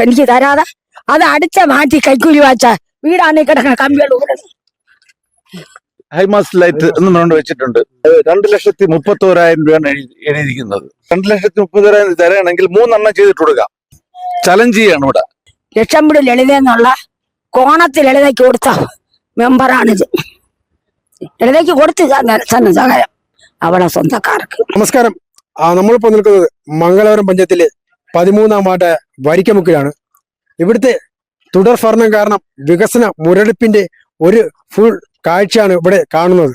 എനിക്ക് തരാതെ അത് അടിച്ച മാറ്റി കൈക്കൂലി വാച്ച വീടാണ് കിടക്കുന്ന കമ്പികൾ ഹൈമാസ് ലൈറ്റ് എന്ന് പറഞ്ഞുകൊണ്ട് വെച്ചിട്ടുണ്ട്. 2,31,000 രൂപയാണ് എഴുതിയിരിക്കുന്നത്. 2,30,000 തരാണെങ്കിൽ 3 ചെയ്തിട്ട് കൊടുക്കാം. ചലഞ്ച് ചെയ്യാണ് ഇവിടെ. ലക്ഷംപടി ലളിത എന്നുള്ള കോണത്തിൽ ലളിതയ്ക്ക് കൊടുത്ത മെമ്പറാണിത്. ലളിതയ്ക്ക് കൊടുത്ത് സഹായം അവളെ സ്വന്തക്കാർക്ക്. നമസ്കാരം. നമ്മളിപ്പോ നിൽക്കുന്നത് മംഗലാപുരം പഞ്ചായത്തിലെ 13-ാം വാർഡ് വരിക്കമുക്കിലാണ്. ഇവിടുത്തെ തുടർ ഭരണം കാരണം വികസന മുരടിപ്പിന്റെ ഒരു ഫുൾ കാഴ്ചയാണ് ഇവിടെ കാണുന്നത്.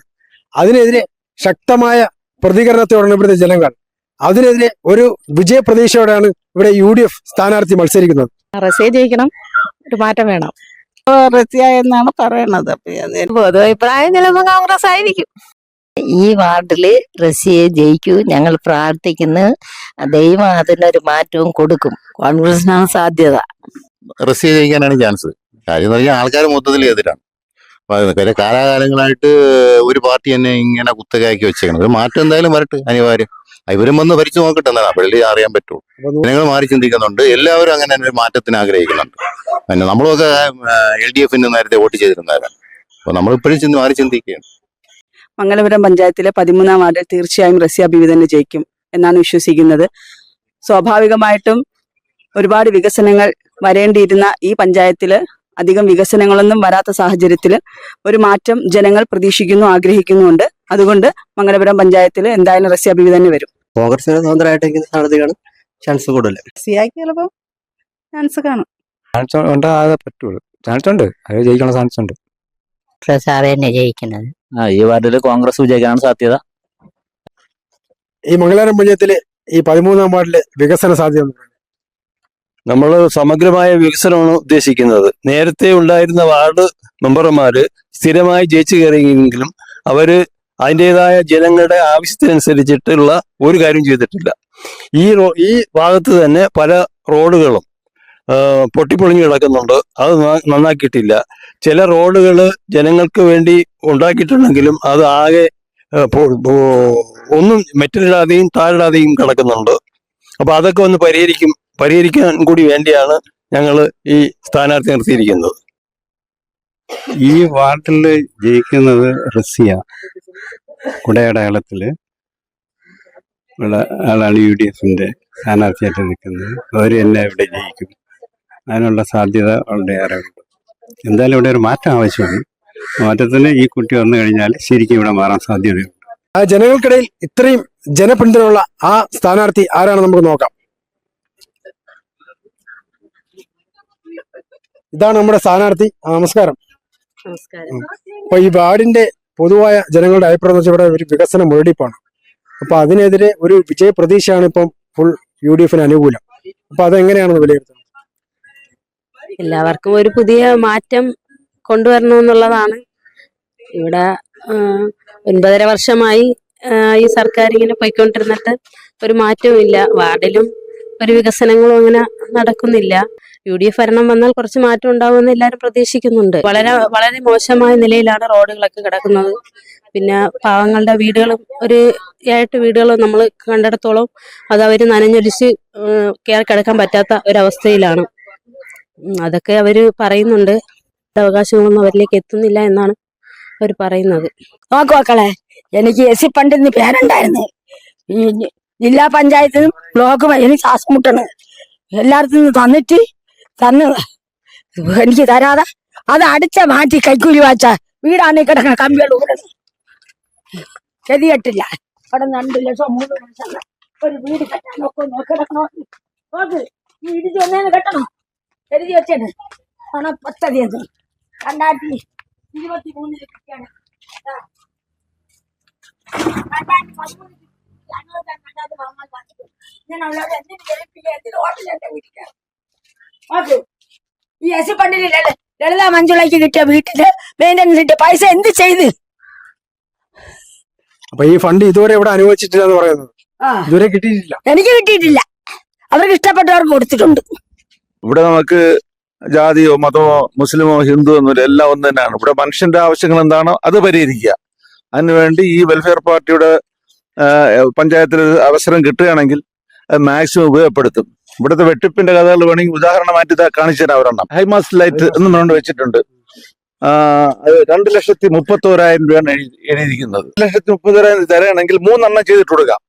അതിനെതിരെ ശക്തമായ പ്രതികരണത്തോടാണ് ഇവിടുത്തെ ജനങ്ങൾ. അതിനെതിരെ ഒരു വിജയപ്രതീക്ഷയോടെയാണ് ഇവിടെ UDF സ്ഥാനാർത്ഥി മത്സരിക്കുന്നത്. റസിയ ജയിക്കണം, ഒരു മാറ്റം വേണം. റസിയ എന്നാണ് പറയണത്. പൊതുഅഭിപ്രായം ചിലപ്പോൾ കോൺഗ്രസ് ആയിരിക്കും. ഈ വാർഡില് റസിയെ ജയിക്കൂ, ഞങ്ങൾ പ്രാർത്ഥിക്കുന്നു. ദൈവം അതിനൊരു മാറ്റവും കൊടുക്കും. കോൺഗ്രസിനാണ് സാധ്യത. റസിയ ജയിക്കാനാണ് ചാൻസ്. കാര്യം എന്ന് പറഞ്ഞാൽ ആൾക്കാർ മൊത്തത്തിൽ എതിരാണ്. കാലാകാലങ്ങളായിട്ട് ഒരു പാർട്ടി തന്നെ ഇങ്ങനെ കുത്തകയാക്കി വെച്ചേക്കണം. ഒരു മാറ്റം എന്തായാലും വരട്ടെ, അനിവാര്യം. ഇവരും വന്ന് ഭരിച്ചു നോക്കട്ടെ, എന്നാണ് അപ്പോഴേ അറിയാൻ പറ്റുള്ളൂ. ജനങ്ങൾ മാറി ചിന്തിക്കുന്നുണ്ട്. എല്ലാവരും അങ്ങനെ ഒരു മാറ്റത്തിന് ആഗ്രഹിക്കുന്നുണ്ട്. പിന്നെ നമ്മളൊക്കെ LDF നേരത്തെ വോട്ട് ചെയ്തിരുന്നവരാണ്. അപ്പൊ നമ്മളിപ്പോഴും മാറി ചിന്തിക്കുകയാണ്. മംഗലാപുരം പഞ്ചായത്തിലെ 13-ാം വാർഡിൽ തീർച്ചയായും റസിയ ബീവി തന്നെ ജയിക്കും എന്നാണ് വിശ്വസിക്കുന്നത്. സ്വാഭാവികമായിട്ടും ഒരുപാട് വികസനങ്ങൾ വരേണ്ടിയിരുന്ന ഈ പഞ്ചായത്തില് അധികം വികസനങ്ങളൊന്നും വരാത്ത സാഹചര്യത്തിൽ ഒരു മാറ്റം ജനങ്ങൾ പ്രതീക്ഷിക്കുന്നു, ആഗ്രഹിക്കുന്നുണ്ട്. അതുകൊണ്ട് മംഗലാപുരം പഞ്ചായത്തിൽ എന്തായാലും റസിയ ബീവി തന്നെ വരും. കോൺഗ്രസിന് സ്വതന്ത്രമായിട്ട് സ്ഥാനത്തേക്കാണ് ചാൻസ് കൂടുതൽ. റസിയക്ക് ചിലപ്പോൾ ചാൻസ് കാണും. പറ്റുള്ളൂ. ചാൻസ് ഉണ്ട്, അത് ജയിക്കാനുള്ള ചാൻസ് ഉണ്ട്. സാറ് തന്നെ ജയിക്കുന്നത്. ഈ വാർഡിൽ കോൺഗ്രസ് വിജയിക്കാനാണ് സാധ്യത. ഈ മംഗലാപുരം പഞ്ചായത്തിലെ ഈ 13-ാം വാർഡിലെ വികസന സാധ്യത നമ്മൾ സമഗ്രമായ വികസനമാണ് ഉദ്ദേശിക്കുന്നത്. നേരത്തെ ഉണ്ടായിരുന്ന വാർഡ് മെമ്പർമാര് സ്ഥിരമായി ജയിച്ചു കയറിയെങ്കിലും അവര് അതിൻ്റെതായ ജനങ്ങളുടെ ആവശ്യത്തിനനുസരിച്ചിട്ടുള്ള ഒരു കാര്യം ചെയ്തിട്ടില്ല. ഈ ഭാഗത്ത് തന്നെ പല റോഡുകളും പൊട്ടിപ്പൊളിഞ്ഞു കിടക്കുന്നുണ്ട്. അത് നന്നാക്കിയിട്ടില്ല. ചില റോഡുകൾ ജനങ്ങൾക്ക് വേണ്ടി ഉണ്ടാക്കിയിട്ടുണ്ടെങ്കിലും അത് ആകെ ഒന്നും മെറ്റലിടാതെയും താഴിടാതെയും കിടക്കുന്നുണ്ട്. അപ്പൊ അതൊക്കെ ഒന്ന് പരിഹരിക്കാൻ കൂടി വേണ്ടിയാണ് ഞങ്ങൾ ഈ സ്ഥാനാർത്ഥി നിർത്തിയിരിക്കുന്നത്. ഈ വാർഡിൽ ജയിക്കുന്നത് റസിയ കുടയടയാളത്തില് ആളാണ് UDF സ്ഥാനാർത്ഥിയായിട്ട് നിൽക്കുന്നത്. അവർ തന്നെ ഇവിടെ ജയിക്കും. അതിനുള്ള സാധ്യത വളരെയേറെ ഉണ്ട്. എന്തായാലും ഇവിടെ ഒരു മാറ്റം ആവശ്യമാണ്. മാറ്റത്തിന് ഈ കുട്ടി വന്നു കഴിഞ്ഞാൽ ശരിക്കും ഇവിടെ മാറാൻ സാധ്യതയുണ്ട്. ആ ജനങ്ങൾക്കിടയിൽ ഇത്രയും ജനപിന്തുണയുള്ള ആ സ്ഥാനാർത്ഥി ആരാണ് നമുക്ക് നോക്കാം. ഇതാണ് നമ്മുടെ സ്ഥാനാർത്ഥി. നമസ്കാരം. അപ്പൊ ഈ വാർഡിന്റെ പൊതുവായ ജനങ്ങളുടെ അഭിപ്രായം എന്ന് വെച്ചാൽ ഇവിടെ ഒരു വികസന മുരടിപ്പാണ്. അപ്പൊ അതിനെതിരെ ഒരു വിജയ പ്രതീക്ഷയാണ് ഇപ്പം ഫുൾ UDF അനുകൂലം. അപ്പൊ അതെങ്ങനെയാണെന്ന് വിലയിരുത്തുന്നത്? എല്ലാവർക്കും ഒരു പുതിയ മാറ്റം കൊണ്ടുവരണമെന്നുള്ളതാണ്. ഇവിടെ 9.5 വർഷമായി ഈ സർക്കാർ ഇങ്ങനെ പോയിക്കൊണ്ടിരുന്നിട്ട് ഒരു മാറ്റവും ഇല്ല. വാർഡിലും ഒരു വികസനങ്ങളും അങ്ങനെ നടക്കുന്നില്ല. UDF ഭരണം വന്നാൽ കുറച്ച് മാറ്റം ഉണ്ടാവുമെന്ന് എല്ലാവരും പ്രതീക്ഷിക്കുന്നുണ്ട്. വളരെ വളരെ മോശമായ നിലയിലാണ് റോഡുകളൊക്കെ കിടക്കുന്നത്. പിന്നെ പാവങ്ങളുടെ വീടുകളും ഒരു 7 വീടുകളും നമ്മൾ കണ്ടിടത്തോളം അത് അവർ നനഞ്ഞൊലിച്ച് കയറി കിടക്കാൻ പറ്റാത്ത ഒരവസ്ഥയിലാണ്. അതൊക്കെ അവര് പറയുന്നുണ്ട്. അവകാശങ്ങളൊന്നും അവരിലേക്ക് എത്തുന്നില്ല എന്നാണ് അവർ പറയുന്നത്. നോക്ക് മക്കളെ, എനിക്ക് SC ഫണ്ടിന് പേരുണ്ടായിരുന്നു. ഈ ജില്ലാ പഞ്ചായത്തിനും ബ്ലോക്കും എനിക്ക് ശ്വാസം മുട്ടണ്. എല്ലായിടത്തും തന്നിട്ട് എനിക്ക് തരാതെ അത് അടിച്ച മാറ്റി കൈക്കൂലി വാച്ച വീടാണ് കിടക്കുന്ന കമ്പികൾ ശരിയട്ടില്ല. അവിടെ 2 ലക്ഷം 3 ലക്ഷം ഒരു വീട് കെട്ടാൻ നോക്കിടക്കണോ? നോക്ക്, ഈ ഇടിച്ച് ഒന്നേന്ന് കെട്ടണോ? എഴുതി വെച്ചത് പണം പദ്ധതി 2023 കിട്ടിയാണ്. 2013 ഈ SC ഫണ്ടില് ലളിത മഞ്ജുളയ്ക്ക് കിട്ടിയ വീട്ടില് മെയിൻ്റനൻസ് കിട്ടിയ പൈസ എന്ത് ചെയ്ത്? അപ്പൊ ഈ ഫണ്ട് ഇതുവരെ ഇവിടെ അനുവദിച്ചിട്ടില്ല എന്ന് പറയുന്നത്. ഇതുവരെ കിട്ടിയിട്ടില്ല. എനിക്ക് കിട്ടിയിട്ടില്ല. അവർക്ക് ഇഷ്ടപ്പെട്ടവർക്ക് കൊടുത്തിട്ടുണ്ട്. ഇവിടെ നമുക്ക് ജാതിയോ മതമോ മുസ്ലിമോ ഹിന്ദു ഒന്നുമില്ല, എല്ലാം ഒന്ന് തന്നെയാണ്. ഇവിടെ മനുഷ്യന്റെ ആവശ്യങ്ങൾ എന്താണോ അത് പരിഹരിക്കുക. അതിനുവേണ്ടി ഈ വെൽഫെയർ പാർട്ടിയുടെ പഞ്ചായത്തിൽ അവസരം കിട്ടുകയാണെങ്കിൽ അത് മാക്സിമം ഉപയോഗപ്പെടുത്തും. ഇവിടുത്തെ വെട്ടിപ്പിന്റെ കഥകൾ വേണമെങ്കിൽ ഉദാഹരണമായിട്ട് കാണിച്ചു തരാം ഒരെണ്ണം. ഹൈമാസ് ലൈറ്റ് എന്ന് പറഞ്ഞുകൊണ്ട് വെച്ചിട്ടുണ്ട്. അത് 2,31,000 രൂപയാണ് എഴുതിയിരിക്കുന്നത്. 2,30,000 തരണമെങ്കിൽ 3 ചെയ്തിട്ട് കൊടുക്കാം.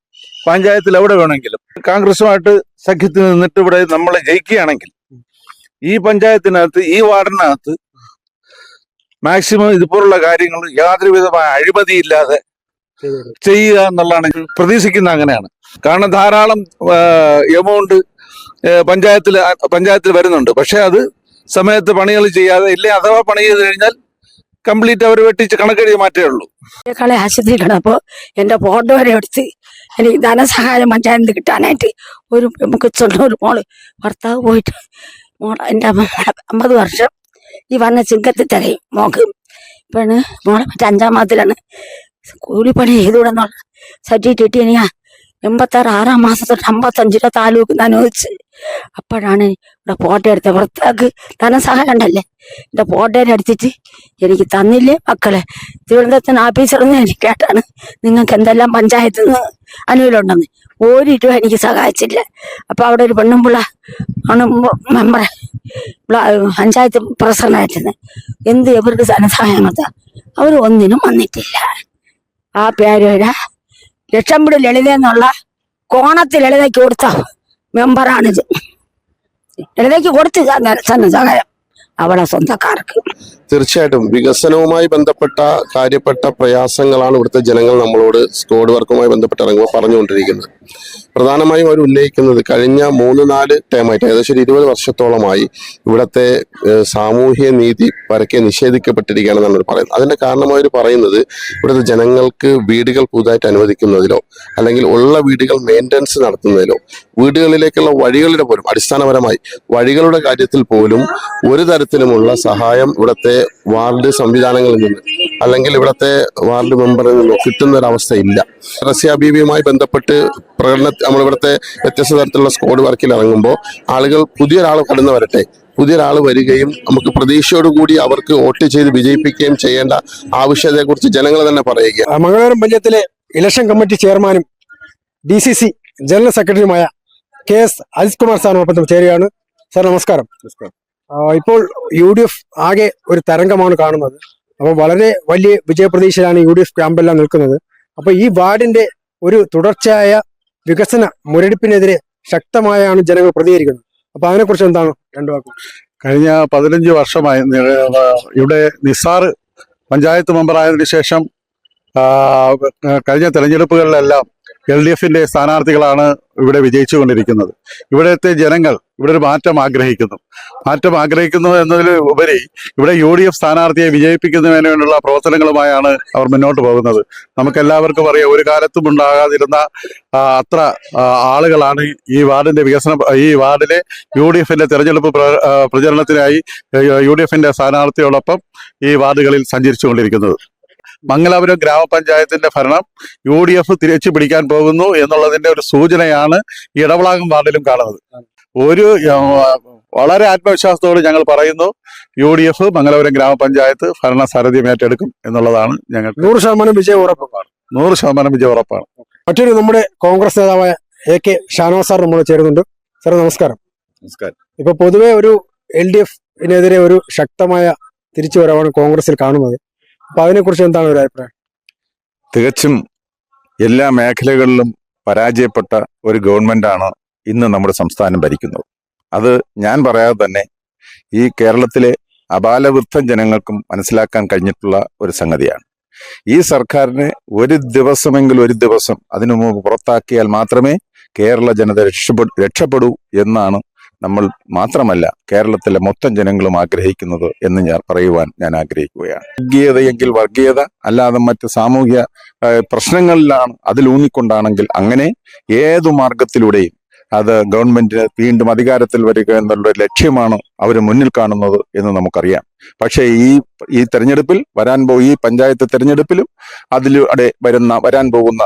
പഞ്ചായത്തിൽ എവിടെ വേണമെങ്കിലും കോൺഗ്രസുമായിട്ട് സഖ്യത്തിൽ നിന്നിട്ട് ഇവിടെ നമ്മളെ ജയിക്കുകയാണെങ്കിൽ ഈ പഞ്ചായത്തിനകത്ത്, ഈ വാർഡിനകത്ത് മാക്സിമം ഇതുപോലുള്ള കാര്യങ്ങൾ യാതൊരു വിധമായ അഴിമതിയില്ലാതെ ചെയ്യുക എന്നുള്ളതാണ് പ്രതീക്ഷിക്കുന്നത്. അങ്ങനെയാണ്. കാരണം ധാരാളം എമൗണ്ട് പഞ്ചായത്തിൽ വരുന്നുണ്ട്. പക്ഷെ അത് സമയത്ത് പണികൾ ചെയ്യാതെ, ഇല്ലേ അഥവാ പണി ചെയ്ത് കഴിഞ്ഞാൽ കംപ്ലീറ്റ് അവർ വെട്ടിച്ച് കണക്കെഴുതി മാറ്റേ ഉള്ളൂ. ആശുപത്രി കിടന്നപ്പോ എന്റെ ഫോട്ടോ വരെ എടുത്ത് എനിക്ക് ധനസഹായം പഞ്ചായത്ത് കിട്ടാനായിട്ട് ഒരു മോള് ഭർത്താവ് പോയിട്ട് എന്റെ 50 വർഷം ഈ പറഞ്ഞ ചിങ്കത്തിൽ തികയും മോക്ക്. ഇപ്പാണ് മോളെ മറ്റേ 5ാം മാസത്തിലാണ് കൂലിപ്പണി ചെയ്തുകൂടെന്നുള്ള സർട്ടിഫിക്കറ്റ് കിട്ടി. എനിക്ക് 86 മാസം തൊട്ട് 55 രൂപ താലൂക്ക് അനുവദിച്ച്. അപ്പോഴാണ് ഇവിടെ ഫോട്ടോ എടുത്ത പുറത്തേക്ക് ധനസഹായം ഉണ്ടല്ലേ, എന്റെ ഫോട്ടോ എടുത്തിട്ട് എനിക്ക് തന്നില്ലേ മക്കളെ. തിരുവനന്തപുരത്തിന് ഓഫീസറിന്ന് എനിക്ക് കേട്ടാണ് നിങ്ങൾക്ക് എന്തെല്ലാം പഞ്ചായത്തിൽ നിന്ന് അനുകൂലമുണ്ടെന്ന്. 1 രൂപ എനിക്ക് സഹായിച്ചില്ല. അപ്പൊ അവിടെ ഒരു പെണ്ണുമ്പിള്ള ആണ് മെമ്പറെ പഞ്ചായത്ത് പ്രസിഡന്റായിരുന്നത്. എന്ത് ഇവർക്ക് ധനസഹായം കൊടുത്ത അവർ ഒന്നിനും വന്നിട്ടില്ല. ആ പേര് ലക്ഷംപിടി ലളിത എന്നുള്ള കോണത്തിൽ ലളിതയ്ക്ക് കൊടുത്ത മെമ്പറാണിത്. ലളിതയ്ക്ക് കൊടുത്ത് ധനസഹായം അവളെ സ്വന്തക്കാർക്ക്. തീർച്ചയായിട്ടും വികസനവുമായി ബന്ധപ്പെട്ട കാര്യപ്പെട്ട പ്രയാസങ്ങളാണ് ഇവിടുത്തെ ജനങ്ങൾ നമ്മളോട് സ്ക്വാഡ് വർക്കുമായി ബന്ധപ്പെട്ട് ഇറങ്ങുമ്പോൾ പറഞ്ഞുകൊണ്ടിരിക്കുന്നത്. പ്രധാനമായും അവർ ഉന്നയിക്കുന്നത് കഴിഞ്ഞ 3-4 ടേമായിട്ട് ഏകദേശം 20 വർഷത്തോളമായി ഇവിടുത്തെ സാമൂഹ്യ നീതി പരക്കെ നിഷേധിക്കപ്പെട്ടിരിക്കുകയാണെന്നാണ് അവർ പറയുന്നത്. അതിന്റെ കാരണമായി അവർ പറയുന്നത് ഇവിടുത്തെ ജനങ്ങൾക്ക് വീടുകൾ പുതുതായിട്ട് അനുവദിക്കുന്നതിലോ അല്ലെങ്കിൽ ഉള്ള വീടുകൾ മെയിൻ്റനൻസ് നടത്തുന്നതിലോ വീടുകളിലേക്കുള്ള വഴികളുടെ പോലും അടിസ്ഥാനപരമായി വഴികളുടെ കാര്യത്തിൽ പോലും ഒരു തരത്തിലുമുള്ള സഹായം ഇവിടുത്തെ വാർഡ് സംവിധാനങ്ങളിൽ നിന്ന് അല്ലെങ്കിൽ ഇവിടുത്തെ വാർഡ് മെമ്പറിൽ നിന്നോ കിട്ടുന്ന ഒരവസ്ഥ ഇല്ല. റസിയ ബീവിയുമായി ബന്ധപ്പെട്ട് നമ്മളിവിടുത്തെ വ്യത്യസ്ത തരത്തിലുള്ള സ്ക്വാഡ് വർക്കിൽ ഇറങ്ങുമ്പോൾ ആളുകൾ പുതിയൊരാൾ കടന്നു വരട്ടെ, പുതിയൊരാൾ വരികയും നമുക്ക് പ്രതീക്ഷയോടുകൂടി അവർക്ക് വോട്ട് ചെയ്ത് വിജയിപ്പിക്കുകയും ചെയ്യേണ്ട ആവശ്യകതയെക്കുറിച്ച് ജനങ്ങൾ തന്നെ പറയുക. മംഗലാപുരം പഞ്ചായത്തിലെ ഇലക്ഷൻ കമ്മിറ്റി ചെയർമാനും DCC ജനറൽ സെക്രട്ടറിയുമായ KS അജിത് കുമാർ സാറിനൊപ്പം ചേരുകയാണ്. സാർ നമസ്കാരം. ഇപ്പോൾ UDF ആകെ ഒരു തരംഗമാണ് കാണുന്നത്. അപ്പോൾ വളരെ വലിയ വിജയപ്രതീക്ഷയിലാണ് UDF ക്യാമ്പെല്ലാം നിൽക്കുന്നത്. അപ്പൊ ഈ വാർഡിന്റെ ഒരു തുടർച്ചയായ വികസന മുരടിപ്പിനെതിരെ ശക്തമായാണ് ജനങ്ങൾ പ്രതികരിക്കുന്നത്. അപ്പൊ അതിനെക്കുറിച്ച് എന്താണ് 2 വാക്ക്? കഴിഞ്ഞ 15 വർഷമായി ഇവിടെ നിസാർ പഞ്ചായത്ത് മെമ്പറായതിനു ശേഷം കഴിഞ്ഞ തെരഞ്ഞെടുപ്പുകളിലെല്ലാം LDFന്റെ സ്ഥാനാർത്ഥികളാണ് ഇവിടെ വിജയിച്ചുകൊണ്ടിരിക്കുന്നത്. ഇവിടുത്തെ ജനങ്ങൾ ഇവിടെ ഒരു മാറ്റം ആഗ്രഹിക്കുന്നു എന്നതിൽ ഉപരി ഇവിടെ UDF സ്ഥാനാർത്ഥിയെ വിജയിപ്പിക്കുന്നതിന് വേണ്ടിയുള്ള പ്രവർത്തനങ്ങളുമായാണ് അവർ മുന്നോട്ട് പോകുന്നത്. നമുക്കെല്ലാവർക്കും അറിയാം, ഒരു കാലത്തും ഉണ്ടാകാതിരുന്ന അത്ര ആളുകളാണ് ഈ വാർഡിന്റെ ഈ വാർഡിലെ UDFന്റെ തെരഞ്ഞെടുപ്പ് പ്രചരണത്തിനായി UDFന്റെ സ്ഥാനാർത്ഥിയോടൊപ്പം ഈ വാർഡുകളിൽ സഞ്ചരിച്ചുകൊണ്ടിരിക്കുന്നത്. മംഗലാപുരം ഗ്രാമപഞ്ചായത്തിന്റെ ഭരണം UDF തിരിച്ചു പിടിക്കാൻ പോകുന്നു എന്നുള്ളതിന്റെ ഒരു സൂചനയാണ് ഇടവളാകം വാർഡിലും കാണുന്നത്. വളരെ ആത്മവിശ്വാസത്തോട് ഞങ്ങൾ പറയുന്നു, UDF മംഗലാപുരം ഗ്രാമപഞ്ചായത്ത് ഭരണ സാരഥ്യം ഏറ്റെടുക്കും എന്നുള്ളതാണ് ഞങ്ങൾ 100% വിജയം ഉറപ്പാണ്. 100% വിജയം ഉറപ്പാണ്. മറ്റൊരു നമ്മുടെ കോൺഗ്രസ് നേതാവായ AK ഷാനവാസ് സാർ നമ്മൾ ചേരുന്നുണ്ട്. സാർ നമസ്കാരം. നമസ്കാരം. ഇപ്പൊ പൊതുവെ ഒരു LDFനെതിരെ ഒരു ശക്തമായ തിരിച്ചുവരവാണ് കോൺഗ്രസിൽ കാണുന്നത്. അപ്പൊ അതിനെക്കുറിച്ച് എന്താണ് ഒരു അഭിപ്രായം? തികച്ചും എല്ലാ മേഖലകളിലും പരാജയപ്പെട്ട ഒരു ഗവൺമെന്റാണ് ഇന്ന് നമ്മുടെ സംസ്ഥാനം ഭരിക്കുന്നത്. അത് ഞാൻ പറയാതെ തന്നെ ഈ കേരളത്തിലെ അബാലവൃദ്ധ ജനങ്ങൾക്കും മനസ്സിലാക്കാൻ കഴിഞ്ഞിട്ടുള്ള ഒരു സംഗതിയാണ്. ഈ സർക്കാരിനെ ഒരു ദിവസം അതിനു മുമ്പ് പുറത്താക്കിയാൽ മാത്രമേ കേരള ജനത രക്ഷപ്പെടൂ എന്നാണ് നമ്മൾ മാത്രമല്ല കേരളത്തിലെ മൊത്തം ജനങ്ങളും ആഗ്രഹിക്കുന്നത് എന്ന് പറയുവാൻ ഞാൻ ആഗ്രഹിക്കുകയാണ്. വർഗീയതയെങ്കിൽ വർഗീയത, അല്ലാതെ മറ്റ് സാമൂഹ്യ പ്രശ്നങ്ങളിലാണ് അതിലൂന്നിക്കൊണ്ടാണെങ്കിൽ അങ്ങനെ ഏതു മാർഗത്തിലൂടെയും അത് ഗവൺമെന്റിന് വീണ്ടും അധികാരത്തിൽ വരിക എന്നുള്ള ലക്ഷ്യമാണ് അവർ മുന്നിൽ കാണുന്നത് എന്ന് നമുക്കറിയാം. പക്ഷേ ഈ തെരഞ്ഞെടുപ്പിൽ ഈ പഞ്ചായത്ത് തെരഞ്ഞെടുപ്പിലും അതിലൂടെ വരാൻ പോകുന്ന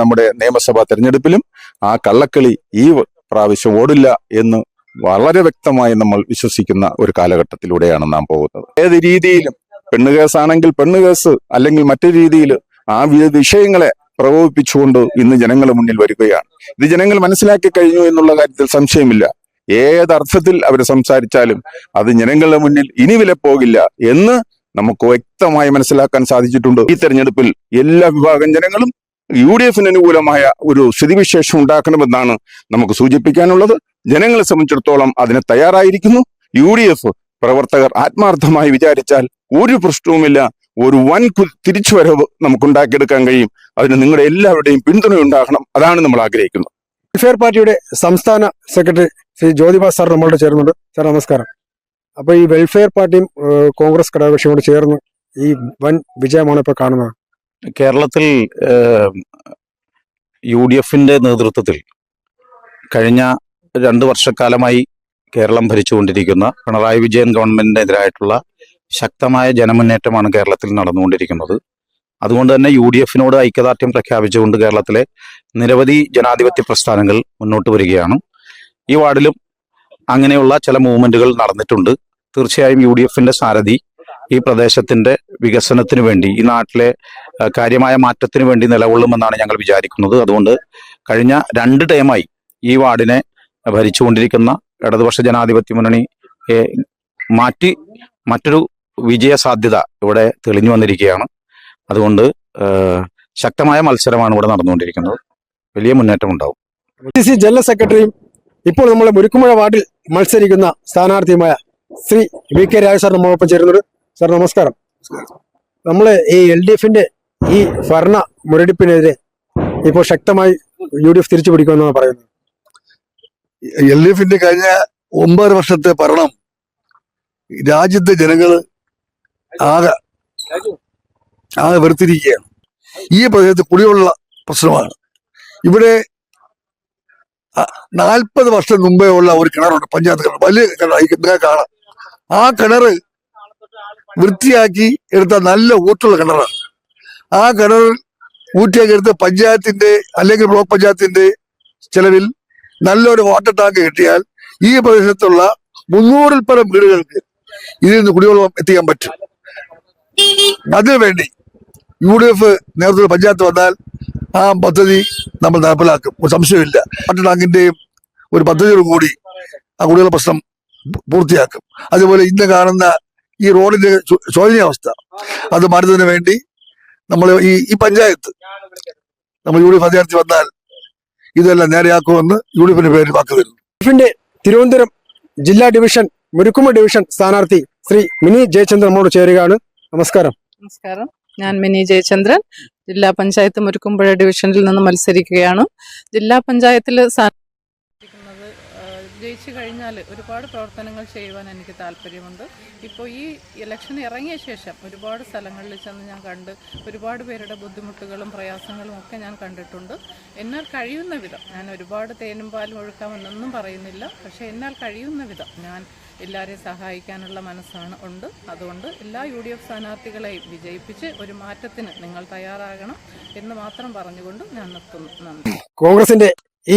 നമ്മുടെ നിയമസഭാ തെരഞ്ഞെടുപ്പിലും ആ കള്ളക്കളി ഈ പ്രാവശ്യം ഓടില്ല എന്ന് വളരെ വ്യക്തമായി നമ്മൾ വിശ്വസിക്കുന്ന ഒരു കാലഘട്ടത്തിലൂടെയാണ് നാം പോകുന്നത്. ഏത് രീതിയിലും പെണ്ണുകേസാണെങ്കിൽ പെണ്ണുകേസ് അല്ലെങ്കിൽ മറ്റു രീതിയിൽ ആ വിഷയങ്ങളെ പ്രകോപിപ്പിച്ചുകൊണ്ട് ഇന്ന് ജനങ്ങളുടെ മുന്നിൽ വരികയാണ്. ഇത് ജനങ്ങൾ മനസ്സിലാക്കി കഴിഞ്ഞു എന്നുള്ള കാര്യത്തിൽ സംശയമില്ല. ഏതർത്ഥത്തിൽ അവർ സംസാരിച്ചാലും അത് ജനങ്ങളുടെ മുന്നിൽ ഇനി വില പോകില്ല എന്ന് നമുക്ക് വ്യക്തമായി മനസ്സിലാക്കാൻ സാധിച്ചിട്ടുണ്ട്. ഈ തെരഞ്ഞെടുപ്പിൽ എല്ലാ വിഭാഗം ജനങ്ങളും UDF അനുകൂലമായ ഒരു സ്ഥിതിവിശേഷം ഉണ്ടാക്കണമെന്നാണ് നമുക്ക് സൂചിപ്പിക്കാനുള്ളത്. ജനങ്ങളെ സംബന്ധിച്ചിടത്തോളം അതിന് തയ്യാറായിരിക്കുന്നു. UDF പ്രവർത്തകർ ആത്മാർത്ഥമായി വിചാരിച്ചാൽ ഒരു പ്രശ്നവുമില്ല. ഒരു വൻ തിരിച്ചുവരവ് നമുക്കുണ്ടാക്കിയെടുക്കാൻ കഴിയും. അതിന് നിങ്ങളുടെ എല്ലാവരുടെയും പിന്തുണയുണ്ടാകണം. അതാണ് നമ്മൾ ആഗ്രഹിക്കുന്നത്. വെൽഫെയർ പാർട്ടിയുടെ സംസ്ഥാന സെക്രട്ടറി ശ്രീ ജ്യോതിബ സാർ നമ്മളോട് ചേർന്നുണ്ട്. സാർ നമസ്കാരം. അപ്പൊ ഈ വെൽഫെയർ പാർട്ടിയും കോൺഗ്രസ് ഘടകകക്ഷിയോട് ചേർന്ന് ഈ വൻ വിജയമാണ് ഇപ്പൊ കാണുന്നത്. കേരളത്തിൽ UDFന്റെ നേതൃത്വത്തിൽ കഴിഞ്ഞ 2 വർഷക്കാലമായി കേരളം ഭരിച്ചുകൊണ്ടിരിക്കുന്ന പിണറായി വിജയൻ ഗവൺമെന്റിനെതിരായിട്ടുള്ള ശക്തമായ ജനമുന്നേറ്റമാണ് കേരളത്തിൽ നടന്നുകൊണ്ടിരിക്കുന്നത്. അതുകൊണ്ട് തന്നെ UDFനോട് ഐക്യദാർഢ്യം പ്രഖ്യാപിച്ചുകൊണ്ട് കേരളത്തിലെ നിരവധി ജനാധിപത്യ പ്രസ്ഥാനങ്ങൾ മുന്നോട്ട് വരികയാണ്. ഈ വാർഡിലും അങ്ങനെയുള്ള ചില മൂവ്മെന്റുകൾ നടന്നിട്ടുണ്ട്. തീർച്ചയായും UDFന്റെ സാരഥി ഈ പ്രദേശത്തിന്റെ വികസനത്തിന് വേണ്ടി, ഈ നാട്ടിലെ കാര്യമായ മാറ്റത്തിന് വേണ്ടി നിലകൊള്ളുമെന്നാണ് ഞങ്ങൾ വിചാരിക്കുന്നത്. അതുകൊണ്ട് കഴിഞ്ഞ 2 ടൈമായി ഈ വാർഡിനെ ഭരിച്ചുകൊണ്ടിരിക്കുന്ന ഇടതുപക്ഷ ജനാധിപത്യ മുന്നണി മാറ്റി മറ്റൊരു വിജയ സാധ്യത ഇവിടെ തെളിഞ്ഞു വന്നിരിക്കുകയാണ്. അതുകൊണ്ട് ശക്തമായ മത്സരമാണ് ഇവിടെ നടന്നുകൊണ്ടിരിക്കുന്നത്. വലിയ മുന്നേറ്റം ഉണ്ടാവും. DCC ജനറൽ സെക്രട്ടറിയും ഇപ്പോൾ നമ്മളെ മുരുക്കുമഴ വാർഡിൽ മത്സരിക്കുന്ന സ്ഥാനാർത്ഥിയുമായ ശ്രീ VK രാജ സാർ നമ്മളൊപ്പം ചേരുന്നത്. സാർ നമസ്കാരം. നമ്മള് ഈ LDFന്റെ ഈ ഭരണ മുരടിപ്പിനെതിരെ ഇപ്പോൾ ശക്തമായി UDF തിരിച്ചു പിടിക്കുമെന്നാണ് പറയുന്നത്. LDFന്റെ കഴിഞ്ഞ 9 വർഷത്തെ ഭരണം രാജ്യത്തെ ജനങ്ങള് ആകെ വെറുത്തിരിക്കുകയാണ്. ഈ പ്രദേശത്ത് കുടിവെള്ള പ്രശ്നമാണ്. ഇവിടെ 40 വർഷം മുമ്പേ ഉള്ള ഒരു കിണറുണ്ട്, പഞ്ചായത്ത് കിണർ, വലിയ കിണർ കാണാം. ആ കിണറ് വൃത്തിയാക്കി എടുത്ത നല്ല ഊറ്റുള്ള കിണറാണ്. ആ കിണർ ഊറ്റിയാക്കി എടുത്ത് പഞ്ചായത്തിന്റെ അല്ലെങ്കിൽ ബ്ലോക്ക് പഞ്ചായത്തിന്റെ ചെലവിൽ നല്ലൊരു വാട്ടർ ടാങ്ക് കിട്ടിയാൽ ഈ പ്രദേശത്തുള്ള 300-ൽ പരം വീടുകൾക്ക് ഇതിൽ നിന്ന് കുടിവെള്ളം എത്തിക്കാൻ പറ്റും. അതിനുവേണ്ടി UDF നേതൃത്വത്തിൽ പഞ്ചായത്ത് വന്നാൽ ആ പദ്ധതി നമ്മൾ നടപ്പിലാക്കും, ഒരു സംശയമില്ല. വാട്ടർ ടാങ്കിന്റെയും ഒരു പദ്ധതിയോട് കൂടി ആ കുടിവെള്ള പ്രശ്നം പൂർത്തിയാക്കും. അതുപോലെ ഇന്ന് കാണുന്ന ഈ റോഡിന്റെ ശോചനീയാവസ്ഥ അത് മാറ്റുന്നതിന് വേണ്ടി നമ്മൾ ഈ പഞ്ചായത്ത് നമ്മൾ UDF അധികാരത്തിൽ വന്നാൽ ഇതെല്ലാം നേരെയാക്കുമെന്ന് UDFന്റെ പേരിൽ വാക്ക് തരുന്നു. UDFന്റെ തിരുവനന്തപുരം ജില്ലാ ഡിവിഷൻ മുരുക്കുമ ഡിവിഷൻ സ്ഥാനാർത്ഥി ശ്രീ മിനി ജയചന്ദ്രൻ നമ്മോട് ചേരുകയാണ്. നമസ്കാരം. നമസ്കാരം. ഞാൻ മിനി ജയചന്ദ്രൻ, ജില്ലാ പഞ്ചായത്ത് മുരുക്കുമ്പുഴ ഡിവിഷനിൽ നിന്ന് മത്സരിക്കുകയാണ്. ജില്ലാ പഞ്ചായത്തിൽ ജയിച്ചു കഴിഞ്ഞാൽ ഒരുപാട് പ്രവർത്തനങ്ങൾ ചെയ്യുവാൻ എനിക്ക് താല്പര്യമുണ്ട്. ഇപ്പോൾ ഈ ഇലക്ഷൻ ഇറങ്ങിയ ശേഷം ഒരുപാട് സ്ഥലങ്ങളിൽ ചെന്ന് ഞാൻ കണ്ട് ഒരുപാട് പേരുടെ ബുദ്ധിമുട്ടുകളും പ്രയാസങ്ങളും ഒക്കെ ഞാൻ കണ്ടിട്ടുണ്ട്. എന്നാൽ കഴിയുന്ന വിധം, ഞാൻ ഒരുപാട് തേനും പാലും ഒഴുക്കാമെന്നൊന്നും പറയുന്നില്ല, പക്ഷേ എന്നാൽ കഴിയുന്ന വിധം ഞാൻ എല്ലാവരെയും സഹായിക്കാനുള്ള ഉണ്ട്. അതുകൊണ്ട് എല്ലാ UDF സ്ഥാനാർത്ഥികളെയും വിജയിപ്പിച്ച് ഒരു മാറ്റത്തിന് നിങ്ങൾ തയ്യാറാകണം എന്ന് മാത്രം പറഞ്ഞുകൊണ്ട് ഞാൻ നിർത്തുന്നു. നന്ദി. കോൺഗ്രസിന്റെ ഈ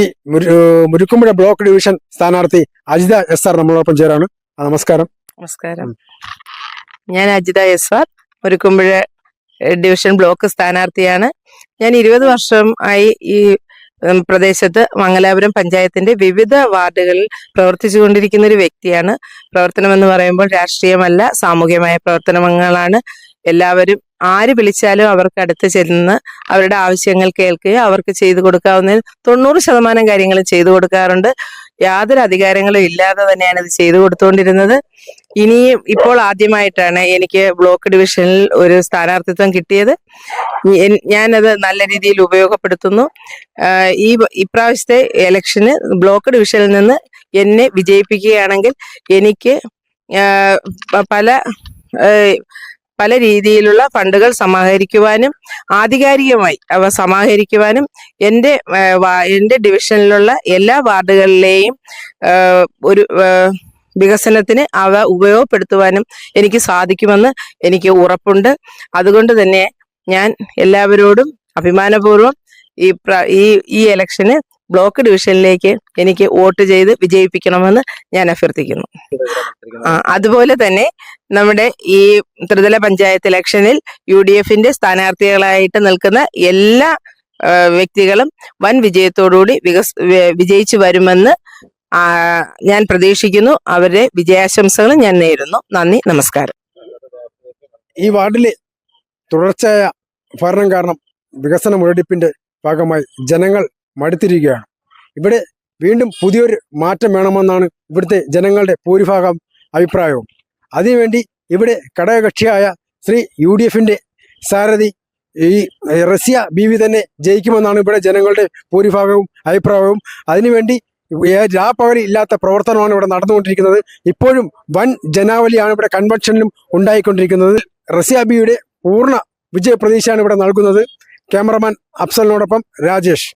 മുരുക്കുമ്പുഴ ബ്ലോക്ക് ഡിവിഷൻ സ്ഥാനാർത്ഥി അജിത SR നമ്മളോടൊപ്പം ചേരാണ്. നമസ്കാരം. നമസ്കാരം. ഞാൻ Ajitha SR, Murukkumpuzha division block സ്ഥാനാർത്ഥിയാണ്. ഞാൻ 20 വർഷം ആയി ഈ പ്രദേശത്ത് മംഗലാപുരം പഞ്ചായത്തിന്റെ വിവിധ വാർഡുകളിൽ പ്രവർത്തിച്ചുകൊണ്ടിരിക്കുന്ന ഒരു വ്യക്തിയാണ്. പ്രവർത്തനം എന്ന് പറയുമ്പോൾ രാഷ്ട്രീയമല്ല, സാമൂഹ്യമായ പ്രവർത്തനങ്ങളാണ്. എല്ലാവരും ആര് വിളിച്ചാലും അവർക്ക് അടുത്ത് ചെന്ന് അവരുടെ ആവശ്യങ്ങൾ കേൾക്കുകയും അവർക്ക് ചെയ്തു കൊടുക്കാവുന്നതിൽ 90% കാര്യങ്ങളും ചെയ്തു കൊടുക്കാറുണ്ട്. യാതൊരു അധികാരങ്ങളും ഇല്ലാതെ തന്നെയാണ് ഇത് ചെയ്തു കൊടുത്തുകൊണ്ടിരുന്നത്. ഇനിയും ഇപ്പോൾ ആദ്യമായിട്ടാണ് എനിക്ക് ബ്ലോക്ക് ഡിവിഷനിൽ ഒരു സ്ഥാനാർത്ഥിത്വം കിട്ടിയത്. ഞാനത് നല്ല രീതിയിൽ ഉപയോഗപ്പെടുത്തുന്നു. ഇപ്രാവശ്യത്തെ ഇലക്ഷന് ബ്ലോക്ക് ഡിവിഷനിൽ നിന്ന് എന്നെ വിജയിപ്പിക്കുകയാണെങ്കിൽ എനിക്ക് പല രീതിയിലുള്ള ഫണ്ടുകൾ സമാഹരിക്കുവാനും ആധികാരികമായി അവ സമാഹരിക്കുവാനും എൻ്റെ ഡിവിഷനിലുള്ള എല്ലാ വാർഡുകളിലെയും ഒരു വികസനത്തിന് അവ ഉപയോഗപ്പെടുത്തുവാനും എനിക്ക് സാധിക്കുമെന്ന് എനിക്ക് ഉറപ്പുണ്ട്. അതുകൊണ്ട് തന്നെ ഞാൻ എല്ലാവരോടും അഭിമാനപൂർവ്വം ഈ ഇലക്ഷന് ബ്ലോക്ക് ഡിവിഷനിലേക്ക് എനിക്ക് വോട്ട് ചെയ്ത് വിജയിപ്പിക്കണമെന്ന് ഞാൻ അഭ്യർത്ഥിക്കുന്നു. അതുപോലെ തന്നെ നമ്മുടെ ഈ ത്രിതല പഞ്ചായത്ത് ഇലക്ഷനിൽ UDFന്റെ സ്ഥാനാർത്ഥികളായിട്ട് നിൽക്കുന്ന എല്ലാ വ്യക്തികളും വൻ വിജയത്തോടുകൂടി വിജയിച്ചു വരുമെന്ന് ഞാൻ പ്രതീക്ഷിക്കുന്നു. അവരുടെ വിജയാശംസകൾ ഞാൻ നേരുന്നു. നന്ദി, നമസ്കാരം. ഈ വാർഡിലെ തുടർച്ചയായ ഭരണം കാരണം വികസന മുരടിപ്പിന്റെ ഭാഗമായി ജനങ്ങൾ മടുത്തിരിക്കുകയാണ്. ഇവിടെ വീണ്ടും പുതിയൊരു മാറ്റം വേണമെന്നാണ് ഇവിടുത്തെ ജനങ്ങളുടെ ഭൂരിഭാഗം അഭിപ്രായവും. അതിനുവേണ്ടി ഇവിടെ ഘടകകക്ഷിയായ ശ്രീ UDFന്റെ സാരഥി ഈ റസിയ ബീവി തന്നെ ജയിക്കുമെന്നാണ് ഇവിടെ ജനങ്ങളുടെ ഭൂരിഭാഗവും അഭിപ്രായവും. അതിനുവേണ്ടി രാപ്പകൽ ഇല്ലാത്ത പ്രവർത്തനമാണ് ഇവിടെ നടന്നുകൊണ്ടിരിക്കുന്നത്. ഇപ്പോഴും വൻ ജനാവലിയാണ് ഇവിടെ കൺവെൻഷനിലും ഉണ്ടായിക്കൊണ്ടിരിക്കുന്നത്. റസിയ ബീവിയുടെ പൂർണ്ണ വിജയപ്രതീക്ഷയാണ് ഇവിടെ നൽകുന്നത്. ക്യാമറമാൻ അഫ്സലിനോടൊപ്പം രാജേഷ്.